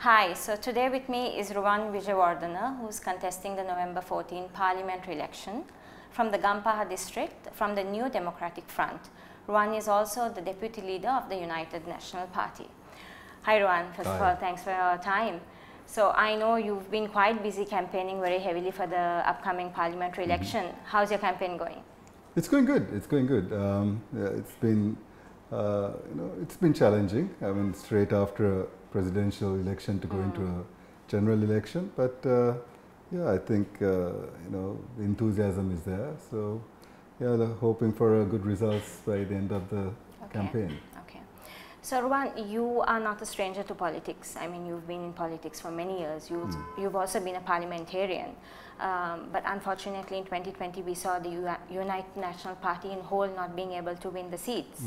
Hi, so today with me is Ruwan Wijewardene, who is contesting the November 14 parliamentary election from the Gampaha district from the New Democratic Front. Ruwan is also the deputy leader of the United National Party. Hi Ruwan, first of all, thanks for your time. So I know you've been quite busy campaigning very heavily for the upcoming parliamentary election. How's your campaign going? It's going good. It's going good. It's been challenging. I mean, straight after a presidential election to go into a general election, but yeah, I think the enthusiasm is there. So yeah, hoping for good results by the end of the campaign. Okay. So Ruwan, you are not a stranger to politics. I mean, you've been in politics for many years. You've also been a parliamentarian. But unfortunately in 2020 we saw the United National Party in whole not being able to win the seats.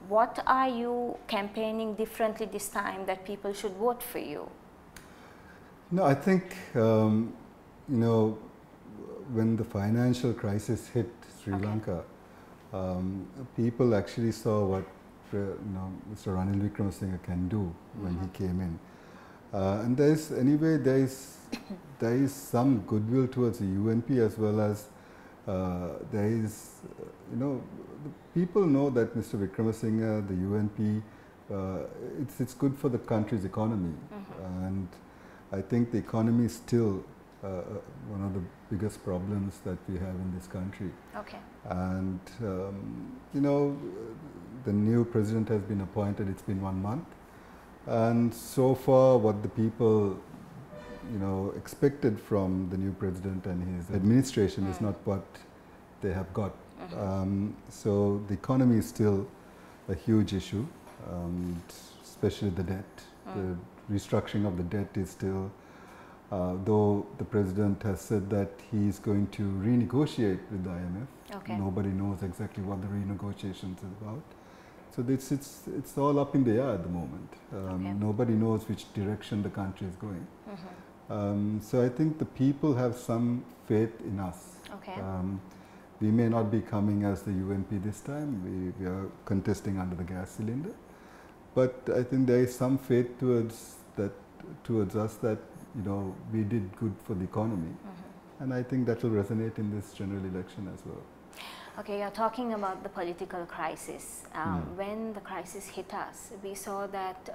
What are you campaigning differently this time that people should vote for you? No, I think when the financial crisis hit Sri Lanka, people actually saw what Mr. Ranil Wickremesinghe can do when he came in. And there is some goodwill towards the UNP, as well as people know that Mr. Wickremesinghe, the UNP, it's good for the country's economy. And I think the economy is still one of the biggest problems that we have in this country. Okay. And the new president has been appointed. It's been 1 month. And so far, what the people, expected from the new president and his administration is not what they have got. So the economy is still a huge issue, especially the debt. The restructuring of the debt is still, though the president has said that he is going to renegotiate with the IMF. Okay. Nobody knows exactly what the renegotiations is about. So it's all up in the air at the moment. Nobody knows which direction the country is going. So I think the people have some faith in us. Okay. We may not be coming as the UNP this time. We are contesting under the gas cylinder. But I think there is some faith towards us that we did good for the economy. And I think that will resonate in this general election as well. Okay, you're talking about the political crisis. When the crisis hit us, we saw that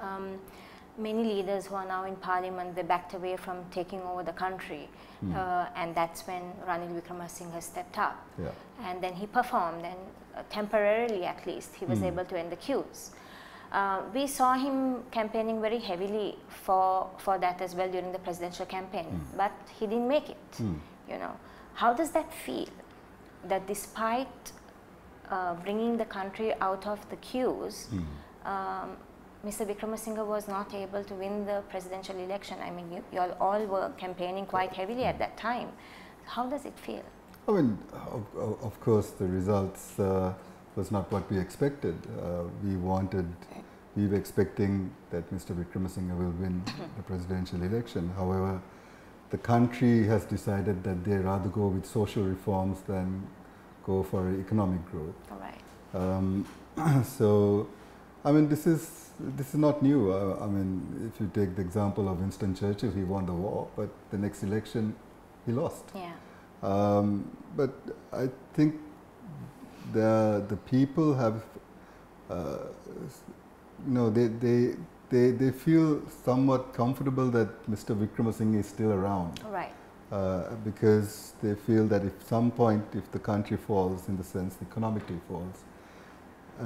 many leaders who are now in parliament, they backed away from taking over the country. And that's when Ranil Wickremesinghe stepped up. Yeah. And then he performed, and temporarily at least, he was able to end the queues. We saw him campaigning very heavily for that as well during the presidential campaign, but he didn't make it. How does that feel? That despite bringing the country out of the queues, Mr. Wickremesinghe was not able to win the presidential election. I mean, you all were campaigning quite heavily at that time. How does it feel? I mean, of course, the results was not what we expected. We were expecting that Mr. Wickremesinghe will win the presidential election. However, the country has decided that they rather go with social reforms than go for economic growth. All right. So, I mean, this is not new. I mean, if you take the example of Winston Churchill, he won the war, but the next election he lost. Yeah. But I think the people have, they feel somewhat comfortable that Mr. Wickremesinghe is still around. Right. Because they feel that if some point, if the country falls, in the sense economically falls,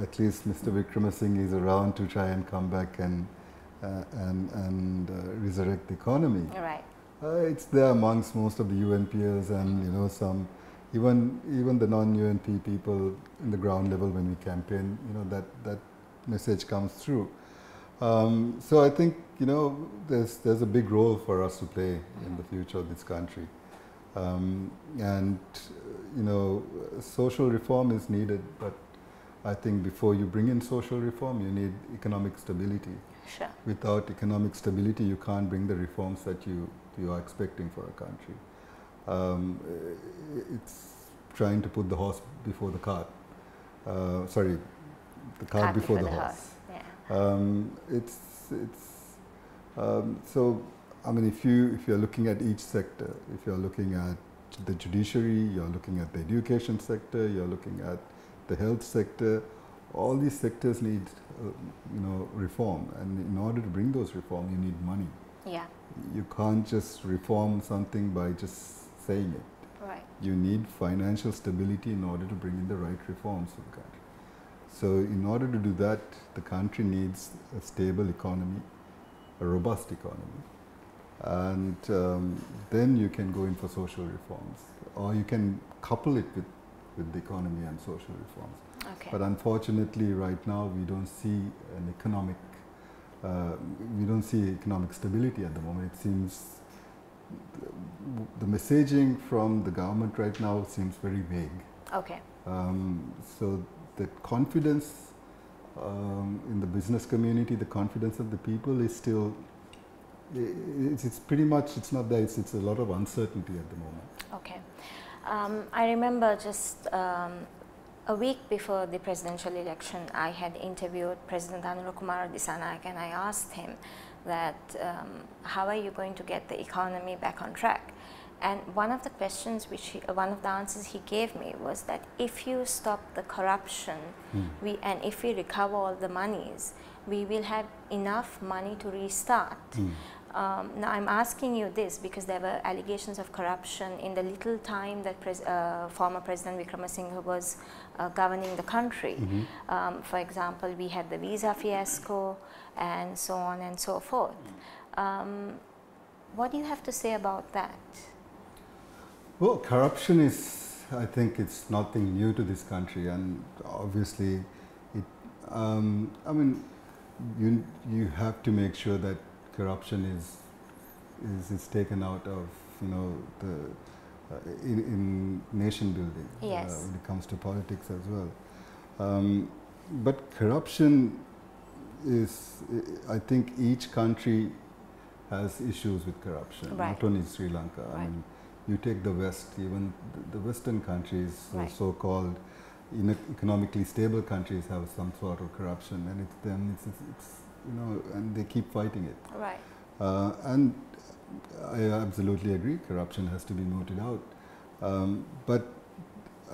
at least Mr. Wickremesinghe is around to try and come back and resurrect the economy. Right. It's there amongst most of the UNPers and some even the non-UNP people in the ground level when we campaign. That message comes through. So I think there's a big role for us to play in the future of this country, and social reform is needed. But I think before you bring in social reform, you need economic stability. Sure. Without economic stability, you can't bring the reforms that you are expecting for a country. It's trying to put the horse before the cart. The cart before the horse. Yeah. It's So, I mean, if you're looking at each sector, if you're looking at the judiciary, you're looking at the education sector, you're looking at the health sector, all these sectors need, reform. And in order to bring those reform, you need money. Yeah. You can't just reform something by just saying it. Right. You need financial stability in order to bring in the right reforms for the country. So in order to do that, the country needs a stable economy, a robust economy. And then you can go in for social reforms, or you can couple it with the economy and social reforms. Okay. But unfortunately, right now, we don't see economic stability at the moment. It seems the messaging from the government right now seems very vague. Okay. So the confidence in the business community, the confidence of the people is still, it's pretty much, it's not there, it's a lot of uncertainty at the moment. Okay. I remember just a week before the presidential election, I had interviewed President Anurukumara Dissanayake, and I asked him that how are you going to get the economy back on track? And one of the questions one of the answers he gave me was that if you stop the corruption, and if we recover all the monies, we will have enough money to restart. Now I'm asking you this because there were allegations of corruption in the little time that former President Wickremesinghe was governing the country. For example, we had the visa fiasco and so on and so forth. What do you have to say about that? Well, corruption is, I think it's nothing new to this country, and obviously I mean, you have to make sure that corruption is taken out of, in nation building. Yes. When it comes to politics as well. But corruption is, I think each country has issues with corruption, right. not only Sri Lanka. Right. I mean, you take the West, even the Western countries, right. so-called economically stable countries have some sort of corruption, and it's and they keep fighting it. Right. And I absolutely agree, corruption has to be mooted out. But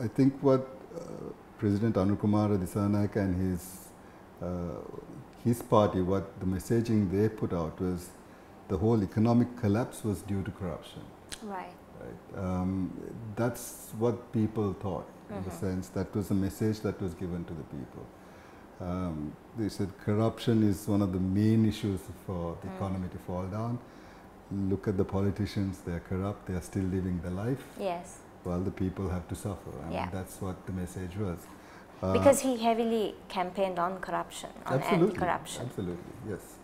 I think what President Anurukumara Dissanayake and his party, what the messaging they put out was the whole economic collapse was due to corruption. Right. Right. That's what people thought, in the sense that was the message that was given to the people. They said corruption is one of the main issues for the economy to fall down. Look at the politicians, they are corrupt, they are still living their life. Yes. While the people have to suffer. I mean, that's what the message was. Because he heavily campaigned on corruption, on anti-corruption. Absolutely, yes.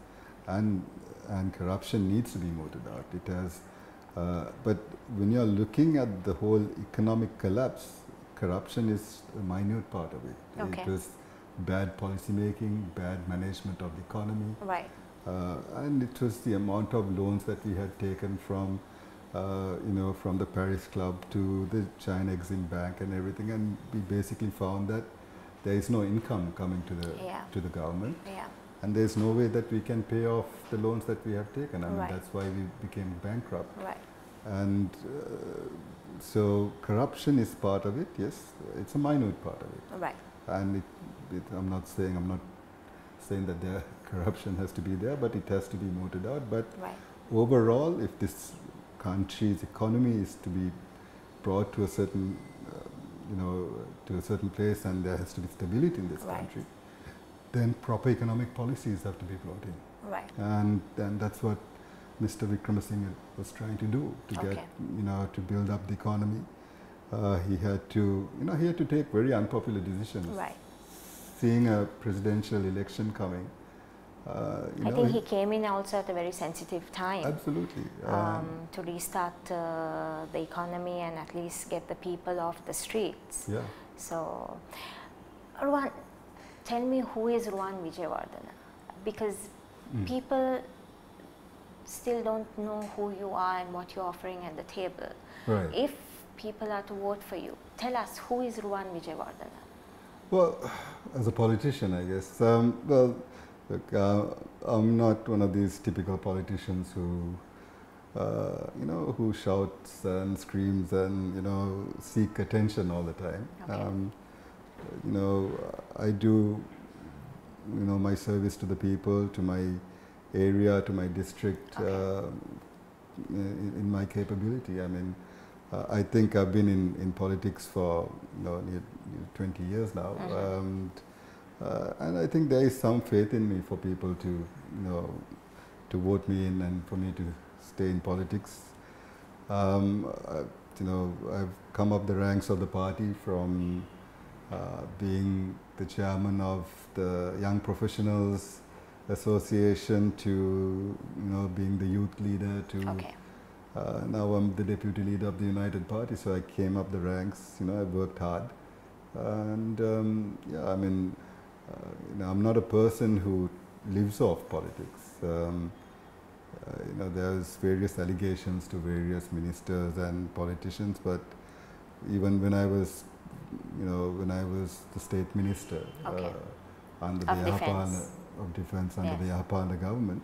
And corruption needs to be mooted out. It has, but when you are looking at the whole economic collapse, corruption is a minute part of it. Okay. It was bad policy making, bad management of the economy. Right. And it was the amount of loans that we had taken from, from the Paris Club to the China Exim Bank and everything, and we basically found that there is no income coming to the government. Yeah. And there's no way that we can pay off the loans that we have taken. I mean, right. that's why we became bankrupt. Right. And so corruption is part of it, yes. It's a minute part of it. Right. And I'm not saying that corruption has to be there, but it has to be mooted out. But right. overall, if this country's economy is to be brought to a certain, to a certain place, and there has to be stability in this right. country, then proper economic policies have to be brought in. Right. And that's what Mr. Wickremesinghe was trying to do, to okay. get, to build up the economy. He had to, take very unpopular decisions. Right. Seeing a presidential election coming, I think he came in also at a very sensitive time. Absolutely. To restart the economy and at least get the people off the streets. Yeah. So, Ruwan, tell me, who is Ruwan Wijewardene? Because people still don't know who you are and what you're offering at the table. Right. If people are to vote for you, tell us, who is Ruwan Wijewardene? Well, as a politician, I guess. Well, Look, I'm not one of these typical politicians who, who shouts and screams and, seek attention all the time. Okay. I do, my service to the people, to my area, to my district, Okay. in my capability. I mean, I think I've been in politics for near 20 years now, and I think there is some faith in me for people to vote me in and for me to stay in politics. I've come up the ranks of the party from being the chairman of the Young Professionals Association to being the youth leader to Okay. now I'm the deputy leader of the United Party. So I came up the ranks. I worked hard, and I'm not a person who lives off politics. There's various allegations to various ministers and politicians, but even when I was the state minister under Of the defense. defense under the Yapana government,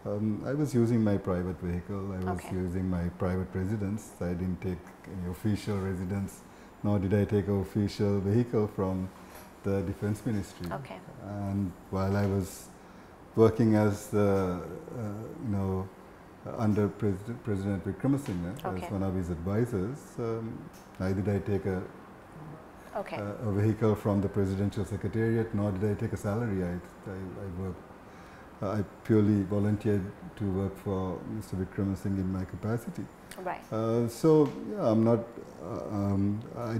I was using my private vehicle. I was using my private residence. I didn't take any official residence, nor did I take an official vehicle from the defense ministry. Okay. And while I was working as under President Wickremesinghe as one of his advisors, neither did I take a vehicle from the presidential secretariat, nor did I take a salary. I purely volunteered to work for Mr. Wickremesinghe in my capacity. Right. So yeah, I'm not. I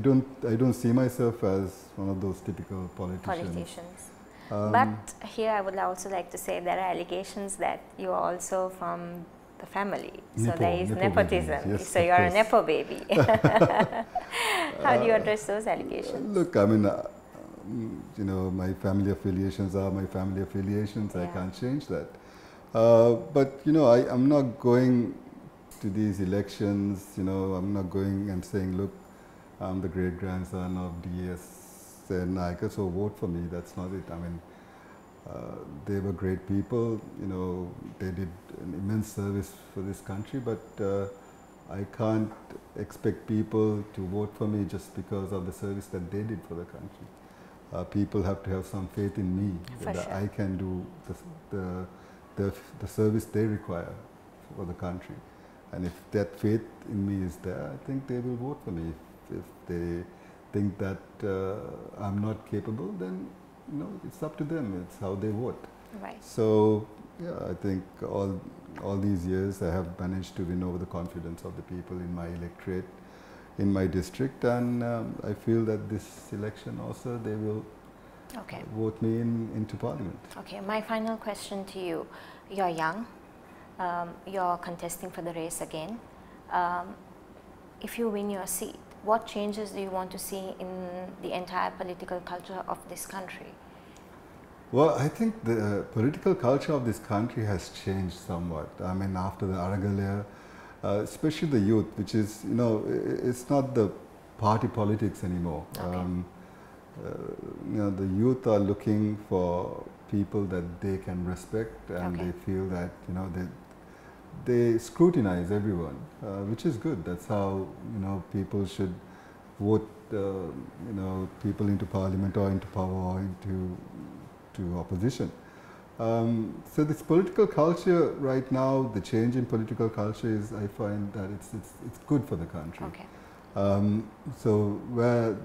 don't see myself as one of those typical politicians. But here I would also like to say there are allegations that you are also from the family. So there is nepotism. Yes, so you are a nepo baby. How do you address those allegations? Look, I mean, my family affiliations are my family affiliations. I can't change that. But I'm not going to these elections. I'm not going and saying, look, I'm the great grandson of D.S. Naika, so vote for me. That's not it. I mean, they were great people. They did an immense service for this country, but I can't expect people to vote for me just because of the service that they did for the country. People have to have some faith in me that I can do the service they require for the country. And if that faith in me is there, I think they will vote for me. If they think that I'm not capable, then it's up to them. It's how they vote. Right. So yeah, I think all these years I have managed to win over the confidence of the people in my electorate, in my district, and I feel that this election also they will vote me into Parliament. Okay. My final question to you: you're young, you're contesting for the race again. If you win your seat, what changes do you want to see in the entire political culture of this country? Well, I think the political culture of this country has changed somewhat. I mean, after the Aragalaya, especially the youth, which is, it's not the party politics anymore. The youth are looking for people that they can respect, and they feel that, they scrutinize everyone, which is good. That's how people should vote, people into Parliament or into power or into opposition. So this political culture right now, the change in political culture is, I find that it's good for the country. So where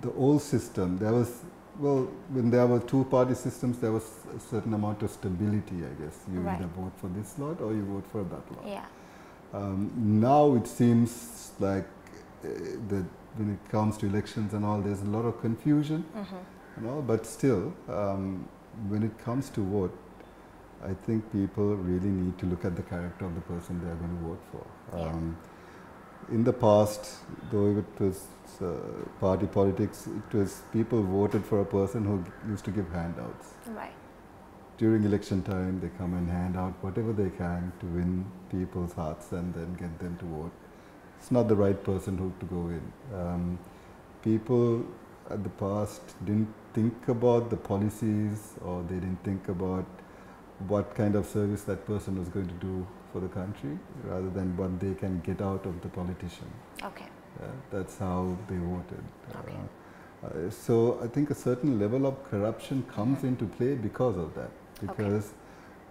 the old system, there was, when there were two-party systems, there was a certain amount of stability, I guess. You either vote for this lot or you vote for that lot. Yeah. Now it seems like that when it comes to elections and all, there's a lot of confusion, but still, when it comes to vote, I think people really need to look at the character of the person they are going to vote for. In the past, though it was party politics, it was people voted for a person who used to give handouts. Right. During election time, they come and hand out whatever they can to win people's hearts and then get them to vote. It's not the right person to go in. People at the past didn't think about the policies, or they didn't think about what kind of service that person was going to do for the country, rather than what they can get out of the politician. Okay. That's how they voted. Okay. So I think a certain level of corruption comes into play because of that. Because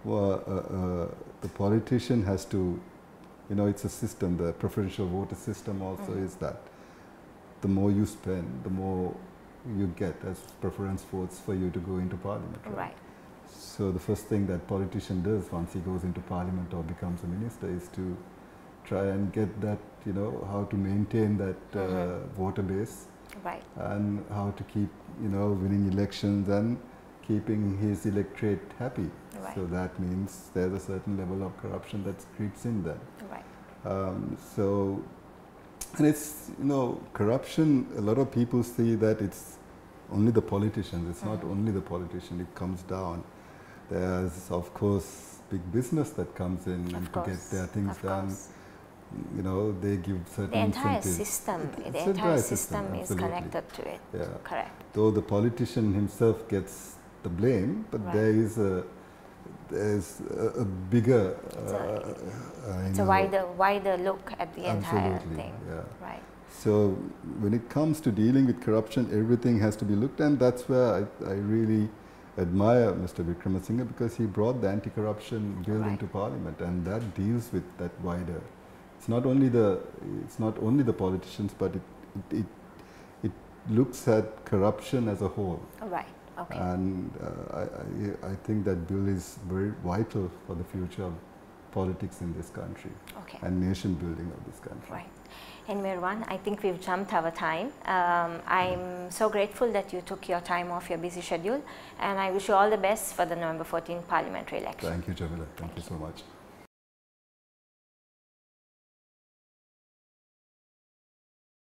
the politician has to, you know, it's a system, the preferential voter system also is that the more you spend, the more you get as preference votes for you to go into parliament. Right. So the first thing that politician does once he goes into parliament or becomes a minister is to try and get that, you know, how to maintain that voter base. Right. And how to keep, you know, winning elections and keeping his electorate happy. Right. So that means there's a certain level of corruption that creeps in there. Right. So, and it's, you know, corruption, a lot of people see that it's only the politicians. It's not only the politician, it comes down. There's, of course, big business that comes in and to get their things done. You know, they give certain incentives. The entire system is connected to it. Yeah. Correct. Though the politician himself gets the blame, but there's a bigger. It's a wider look at the entire thing. Yeah. Right. So when it comes to dealing with corruption, everything has to be looked at, and that's where I really admire Mr. Wickremesinghe, because he brought the anti-corruption bill into Parliament, and that deals with that wider. It's not only the politicians, but it looks at corruption as a whole. Right. Okay. And I think that bill is very vital for the future of politics in this country and nation building of this country. Right. Anyway, Ruwan, I think we've jumped our time. I'm so grateful that you took your time off your busy schedule, and I wish you all the best for the November 14 parliamentary election. Thank you, Jamila. Thank you so much.